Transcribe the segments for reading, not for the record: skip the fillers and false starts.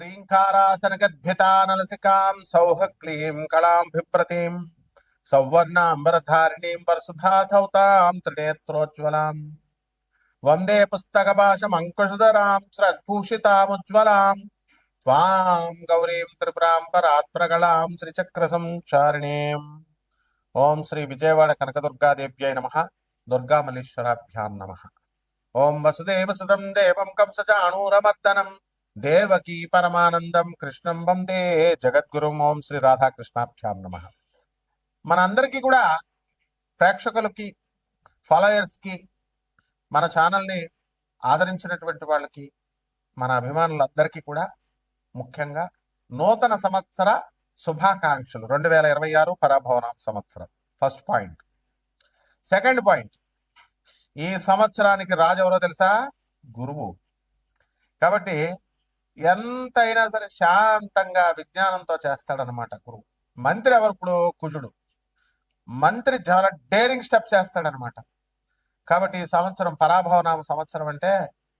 ह्रीङ्कारासनगद्भितानलसिकां सौहक्लीं कलां बिभ्रतीं सौवर्णाम्बरधारिणीं वरसुधाधौतां त्रिनेत्रोज्ज्वलाम् वन्दे पुस्तकभाषमङ्कुशधरां स्रग्भूषितामुज्ज्वलां त्वां गौरीं त्रिपुरां परात्प्रगलां श्रीचक्रसंचारिणीम् ఓం శ్రీ విజయవాడ కనకదుర్గాదేవ్యై నమః. దుర్గామల్లీశ్వరాభ్యాం నమః. ఓం వసుదేవసుతం దేవం కంసచాణూరమర్దనం దేవకీ పరమానందం కృష్ణం వందే జగద్గురుం. ఓం శ్రీ రాధాకృష్ణాభ్యాం నమః. మనందరికీ కూడా ప్రేక్షకులకి, ఫాలోయర్స్కి, మన ఛానల్ని ఆదరించినటువంటి వాళ్ళకి, మన అభిమానులందరికీ కూడా ముఖ్యంగా నూతన సంవత్సర శుభాకాంక్షలు. 2026 పరాభవనామ సంవత్సరం ఫస్ట్ పాయింట్. సెకండ్ పాయింట్, ఈ సంవత్సరానికి రాజు ఎవరో తెలుసా? గురువు. కాబట్టి ఎంతైనా సరే శాంతంగా విజ్ఞానంతో చేస్తాడనమాట గురువు. మంత్రి ఎవరు? ఇప్పుడు కుజుడు. మంత్రి చాలా డేరింగ్ స్టెప్స్ చేస్తాడనమాట. కాబట్టి ఈ సంవత్సరం పరాభవనామ సంవత్సరం అంటే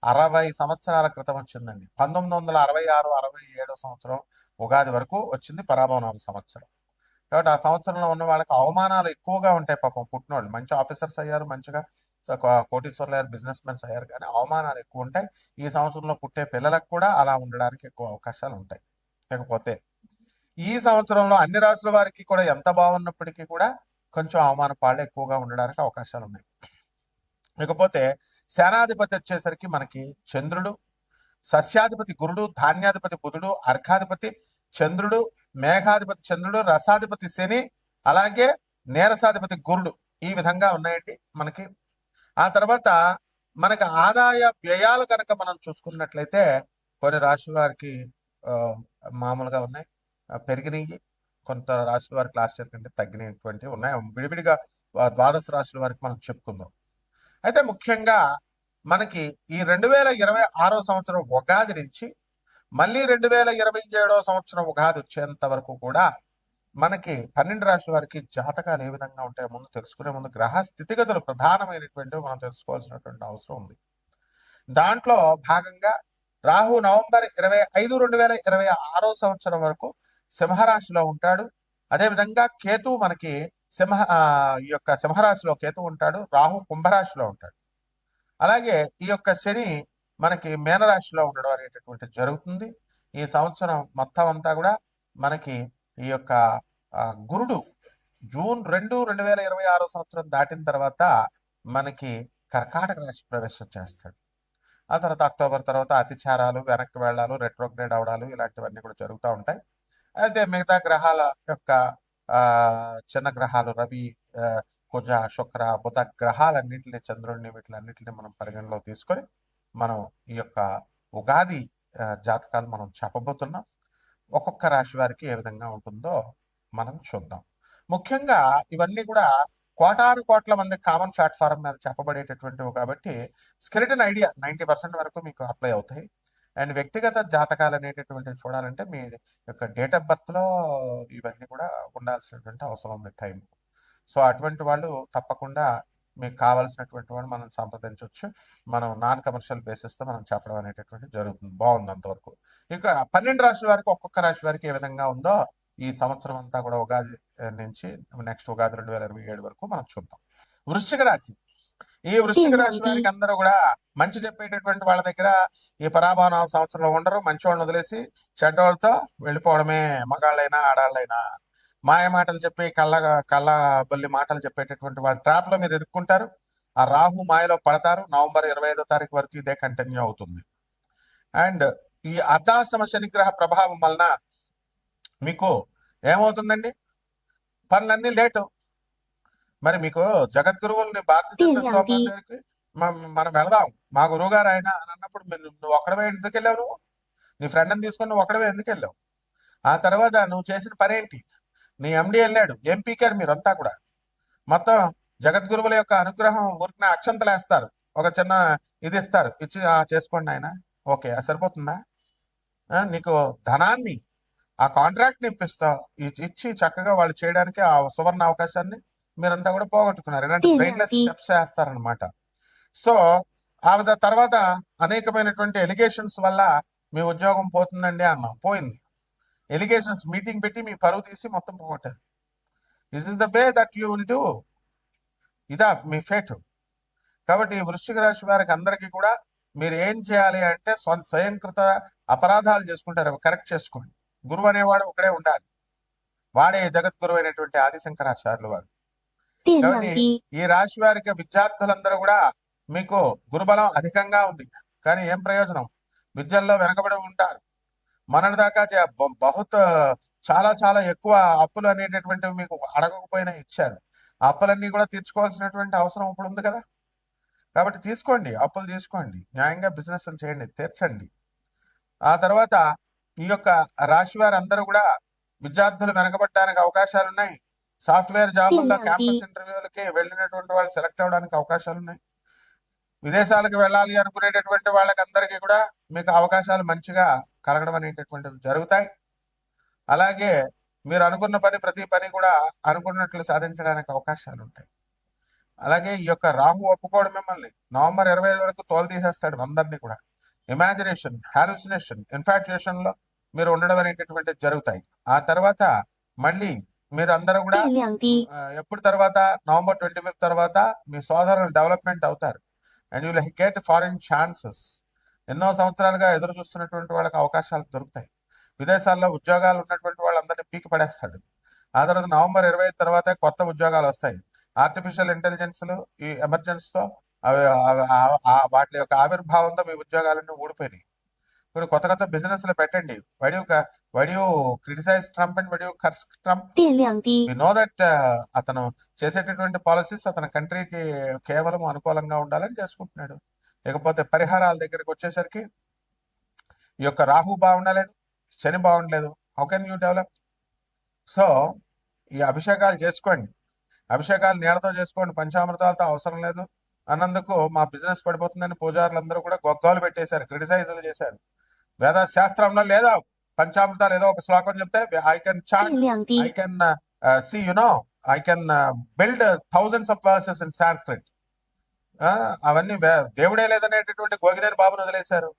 60 సంవత్సరాల క్రితం వచ్చిందండి. 1966, 67 సంవత్సరం ఉగాది వరకు వచ్చింది పరాభవనామ సంవత్సరం. కాబట్టి ఆ సంవత్సరంలో ఉన్న వాళ్ళకి అవమానాలు ఎక్కువగా ఉంటాయి. పాపం పుట్టినోళ్ళు మంచి ఆఫీసర్స్ అయ్యారు, మంచిగా కోటీశ్వర్లు అయ్యారు, బిజినెస్ మెన్స్ అయ్యారు, కానీ అవమానాలు ఎక్కువ ఉంటాయి. ఈ సంవత్సరంలో పుట్టే పిల్లలకు కూడా అలా ఉండడానికి ఎక్కువ అవకాశాలు ఉంటాయి. లేకపోతే ఈ సంవత్సరంలో అన్ని రాసుల వారికి కూడా ఎంత బాగున్నప్పటికీ కూడా కొంచెం అవమాన పాళ్ళు ఎక్కువగా ఉండడానికి అవకాశాలు ఉన్నాయి. ఇకపోతే సేనాధిపతి వచ్చేసరికి మనకి చంద్రుడు, సస్యాధిపతి గురుడు, ధాన్యాధిపతి బుధుడు, అర్ఘాధిపతి చంద్రుడు, మేఘాధిపతి చంద్రుడు, రసాధిపతి శని, అలాగే నీరసాధిపతి గురుడు. ఈ విధంగా ఉన్నాయండి మనకి. ఆ తర్వాత మనకి ఆదాయ వ్యయాలు కనుక మనం చూసుకున్నట్లయితే కొన్ని రాశుల వారికి మామూలుగా ఉన్నాయి, పెరిగినాయి. కొంత రాశుల వారికి లాస్ట్ ఇయర్ కంటే తగ్గినటువంటివి ఉన్నాయి. విడివిడిగా ద్వాదశ రాశుల వారికి మనం చెప్పుకుందాం. అయితే ముఖ్యంగా మనకి ఈ 2026 సంవత్సరం ఉగాది నుంచి మళ్ళీ 2027 సంవత్సరం ఉగాది వచ్చేంత వరకు కూడా మనకి 12 రాశుల వారికి జాతకాలు ఏ విధంగా ఉంటాయో ముందు తెలుసుకునే ముందు గ్రహ స్థితిగతులు ప్రధానమైనటువంటివి మనం తెలుసుకోవాల్సినటువంటి అవసరం ఉంది. దాంట్లో భాగంగా రాహు నవంబర్ 25, 2026 సంవత్సరం వరకు సింహరాశిలో ఉంటాడు. అదేవిధంగా కేతు మనకి ఈ యొక్క సింహరాశిలో కేతు ఉంటాడు, రాహు కుంభరాశిలో ఉంటాడు. అలాగే ఈ యొక్క శని మనకి మీనరాశిలో ఉండడం అనేటటువంటి జరుగుతుంది. ఈ సంవత్సరం మొత్తం అంతా కూడా మనకి ఈ యొక్క గురుడు జూన్ 2, 2026 సంవత్సరం దాటిన తర్వాత మనకి కర్కాటక రాశి ప్రవేశం చేస్తాడు. ఆ తర్వాత అక్టోబర్ తర్వాత అతిచారాలు, వెనక్కి వెళ్ళాలు, రెట్రోగ్రేడ్ అవడాలు ఇలాంటివన్నీ కూడా జరుగుతూ ఉంటాయి. అయితే మిగతా గ్రహాల యొక్క చిన్న గ్రహాలు రవి, కుజ, శుక్ర, బుధ గ్రహాలన్నింటినీ, చంద్రుడిని, వీటిలన్నింటినీ మనం పరిగణలో తీసుకొని మనం ఈ యొక్క ఉగాది జాతకాలు మనం చెప్పబోతున్నాం. ఒక్కొక్క రాశి వారికి ఏ విధంగా ఉంటుందో మనం చూద్దాం. ముఖ్యంగా ఇవన్నీ కూడా కోటాను కోట్ల మంది కామన్ ప్లాట్ఫారం మీద చెప్పబడేటటువంటివి కాబట్టి స్కెలిటన్ ఐడియా 90% వరకు మీకు అప్లై అవుతాయి. అండ్ వ్యక్తిగత జాతకాలు అనేటటువంటివి చూడాలంటే మీ యొక్క డేట్ ఆఫ్ బర్త్లో ఇవన్నీ కూడా ఉండాల్సినటువంటి అవసరం ఉంది టైం. సో అటువంటి వాళ్ళు తప్పకుండా మీకు కావాల్సినటువంటి వాళ్ళు మనం సంప్రదించవచ్చు. మనం నాన్ కమర్షియల్ బేసిస్తో మనం చెప్పడం అనేటటువంటి జరుగుతుంది. బాగుంది అంతవరకు. ఇక 12 రాశుల వారికి ఒక్కొక్క రాశి వారికి ఏ విధంగా ఉందో ఈ సంవత్సరం అంతా కూడా ఉగాది నుంచి నెక్స్ట్ ఉగాది 2027 వరకు మనం చూద్దాం. వృశ్చిక రాశి. ఈ వృశ్చిక రాశి వారికి అందరూ కూడా మంచి చెప్పేటటువంటి వాళ్ళ దగ్గర ఈ పరాభవన సంవత్సరంలో ఉండరు. మంచి వాళ్ళని వదిలేసి చెడ్డవాళ్ళతో వెళ్ళిపోవడమే. మగాళ్ళైనా ఆడాళ్ళైనా మాయ మాటలు చెప్పి కళ్ళ బల్లి మాటలు చెప్పేటటువంటి వాళ్ళ ట్రాప్ లో మీరు ఇరుక్కుంటారు. ఆ రాహు మాయలో పడతారు. నవంబర్ 25వ తారీఖు వరకు ఇదే కంటిన్యూ అవుతుంది. అండ్ ఈ అర్ధాష్టమ శనిగ్రహ ప్రభావం వలన మీకు ఏమవుతుందండి? పనులన్నీ లేటు. మరి మీకు జగద్గురువుల్ని భారతీయ తీర్థ స్వామి దగ్గరికి మనం వెళదాం, మా గురువు గారు ఆయన అని అన్నప్పుడు నువ్వు ఒక్కడవే ఎందుకు వెళ్ళావు? నువ్వు నీ ఫ్రెండ్ని తీసుకొని నువ్వు ఒక్కడవే ఎందుకు వెళ్ళావు? ఆ తర్వాత నువ్వు చేసిన పని ఏంటి? నీ ఎండి వెళ్ళాడు, ఏం పీకారు మీరంతా కూడా. మొత్తం జగద్గురువుల యొక్క అనుగ్రహం ఊరికి అక్షంతలు వేస్తారు, ఒక చిన్న ఇది ఇస్తారు, ఇచ్చి చేసుకోండి ఆయన, ఓకే సరిపోతుందా? నీకు ధనాన్ని, ఆ కాంట్రాక్ట్ని ఇచ్చి చక్కగా వాళ్ళు చేయడానికి ఆ సువర్ణ అవకాశాన్ని మీరంతా కూడా పోగొట్టుకున్నారు. ఇలాంటి బ్రెయిన్లెస్ స్టెప్స్ వేస్తారనమాట. సో ఆ తర్వాత అనేకమైనటువంటి ఎలిగేషన్స్ వల్ల మీ ఉద్యోగం పోతుందండి అన్నాం, పోయింది. ఎలిగేషన్స్ మీటింగ్ పెట్టి మీ పరువు తీసి మొత్తం పోగొట్టారు. This is the way that you will do. ఇదా మీ ఫేట్. కాబట్టి వృశ్చిక రాశి వారికి అందరికీ కూడా మీరు ఏం చేయాలి అంటే స్వయంకృత అపరాధాలు చేసుకుంటారు, అవి కరెక్ట్ చేసుకోండి. గురువు అనేవాడు ఒకడే ఉండాలి, వాడే జగద్గురువు అయినటువంటి ఆదిశంకరాచార్యులు వారు. కాబట్టి ఈ రాశి వారికి విద్యార్థులందరూ కూడా మీకు గురుబలం అధికంగా ఉంది, కానీ ఏం ప్రయోజనం? విద్యల్లో వెనకబడి ఉంటారు. మొన్నటిదాకా బహుత్ చాలా చాలా ఎక్కువ అప్పులు అనేటటువంటివి మీకు అడగకపోయినా ఇచ్చారు. ఆ అప్పులన్నీ కూడా తీర్చుకోవాల్సినటువంటి అవసరం ఇప్పుడు ఉంది కదా. కాబట్టి తీసుకోండి, అప్పులు తీసుకోండి, న్యాయంగా బిజినెస్ చేయండి, తీర్చండి. ఆ తర్వాత ఈ యొక్క రాశి వారు అందరూ కూడా విద్యార్థులు వెనకబడడానికి అవకాశాలు ఉన్నాయి. సాఫ్ట్వేర్ జాబుల్లో క్యాంపస్ ఇంటర్వ్యూలకి వెళ్ళినటువంటి వాళ్ళు సెలెక్ట్ అవ్వడానికి అవకాశాలు ఉన్నాయి. విదేశాలకు వెళ్ళాలి అనుకునేటటువంటి వాళ్ళకందరికీ కూడా మీకు అవకాశాలు మంచిగా కలగడం అనేటటువంటివి జరుగుతాయి. అలాగే మీరు అనుకున్న ప్రతి పని కూడా అనుకున్నట్లు సాధించడానికి అవకాశాలు ఉంటాయి. అలాగే ఈ యొక్క రాహు ఒప్పుకోవడం మిమ్మల్ని నవంబర్ 25 వరకు తోలు తీసేస్తాడు అందరినీ కూడా. ఇమాజినేషన్, హాలుసినేషన్, ఇన్ఫాక్చుయేషన్ లో మీరు ఉండడం అనేటటువంటివి జరుగుతాయి. ఆ తర్వాత మళ్ళీ మీరు అందరూ కూడా ఎప్పుడు తర్వాత నవంబర్ 25 తర్వాత మీ సోదరులు డెవలప్మెంట్ అవుతారు. And you will get foreign chances. ఎన్నో సంవత్సరాలుగా ఎదురు చూస్తున్నటువంటి వాళ్ళకి అవకాశాలు దొరుకుతాయి. విదేశాల్లో ఉద్యోగాలు ఉన్నటువంటి వాళ్ళందరినీ పీకి పడేస్తాడు. ఆ తర్వాత నవంబర్ 25 తర్వాత కొత్త ఉద్యోగాలు వస్తాయి. ఆర్టిఫిషియల్ ఇంటెలిజెన్స్లు ఈ ఎమర్జెన్సీతో వాటి యొక్క ఆవిర్భావంతో మీ ఉద్యోగాలన్నీ ఊడిపోయినాయి. ఇప్పుడు కొత్త కొత్త బిజినెస్లు పెట్టండి. Why do you criticize Trump and why do you curse Trump? We know that అతను చేసేటటువంటి పాలసీస్ అతని కంట్రీకి కేవలం అనుకూలంగా ఉండాలని చేసుకుంటున్నాడు. లేకపోతే పరిహారాల దగ్గరికి వచ్చేసరికి ఈ యొక్క రాహు బాగుండలేదు, శని బాగుండలేదు. How can you develop? So ఈ అభిషేకాలు చేసుకోండి, అభిషేకాలు నీళ్ళతో చేసుకోండి, పంచామృతాలతో అవసరం లేదు అన్నందుకు మా బిజినెస్ పడిపోతుందని పూజారులందరూ కూడా గొగ్గాలు పెట్టేశారు, క్రిటిసైజులు చేశారు. వేద శాస్త్రంలో లేదా పంచామృతాలు ఏదో ఒక శ్లోకం చెప్తే I can chant, I can see I can build thousands of verses in Sanskrit. అవన్నీ దేవుడే లేదనేటటువంటి గోగినేని బాబును వదిలేశారు,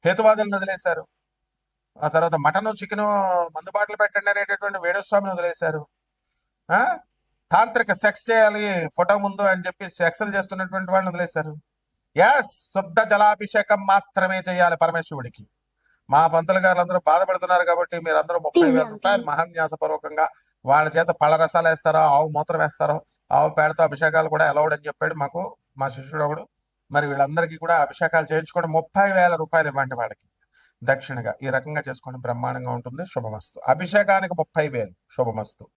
హేతువాదులను వదిలేశారు. ఆ తర్వాత మటను చికెను మందుబాట్లు పెట్టండి అనేటటువంటి వేణుస్వామిని వదిలేశారు. తాంత్రిక సెక్స్ చేయాలి ఫోటో ముందు అని చెప్పి సెక్స్లు చేస్తున్నటువంటి వాళ్ళని వదిలేశారు. ఎస్, శుద్ధ జలాభిషేకం మాత్రమే చేయాలి పరమేశ్వరుడికి. మా పంతులు గారు అందరూ బాధపడుతున్నారు కాబట్టి మీరందరూ 30,000 రూపాయలు మహాన్యాసపూర్వకంగా వాళ్ళ చేత పళ్ళ రసాలు వేస్తారో, ఆవు మూత్రం వేస్తారో, ఆవు పేడతో అభిషేకాలు కూడా అలౌడ్ అని చెప్పాడు మాకు మా శిష్యుడు ఒకడు. మరి వీళ్ళందరికీ కూడా అభిషేకాలు చేయించుకోవడం 30,000 రూపాయలు ఇవ్వండి వాళ్ళకి దక్షిణగా. ఈ రకంగా చేసుకోండి, బ్రహ్మాండంగా ఉంటుంది. శుభమస్తు. అభిషేకానికి 30,000. శుభమస్తు.